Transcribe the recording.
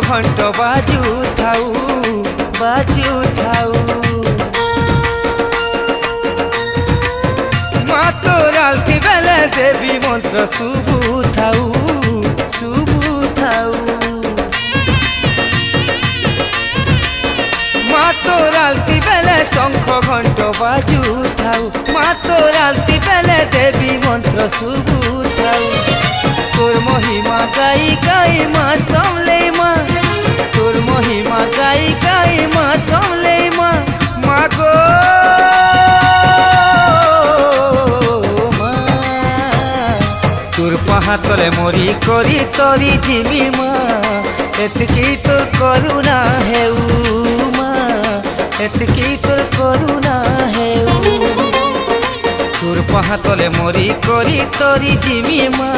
ঘণ্ট বাজু থাউ বাজু থাউ। মা তোর আলতি বেলে দেবী মন্ত্র শুভু থাউ শুভু থাউ। মা তোর আলতি বেলে শঙ্খ ঘণ্ট বাজু থাউ। মা তোর আলতি বেলে দেবী মন্ত্র শুভু থাউ। তোর মহিমা গাই গাই মা সামলে মা, তোর মহিমা গাই গাই মা সামলে মা। মা গো মা তোর পাহাতলে মরি করি তরি জিমি মা, এতকি তোর করুণা হেউ মা, এতকি তোর করুণা হেউ। তোর পাহাতলে মরি করি তরি জিমি মা।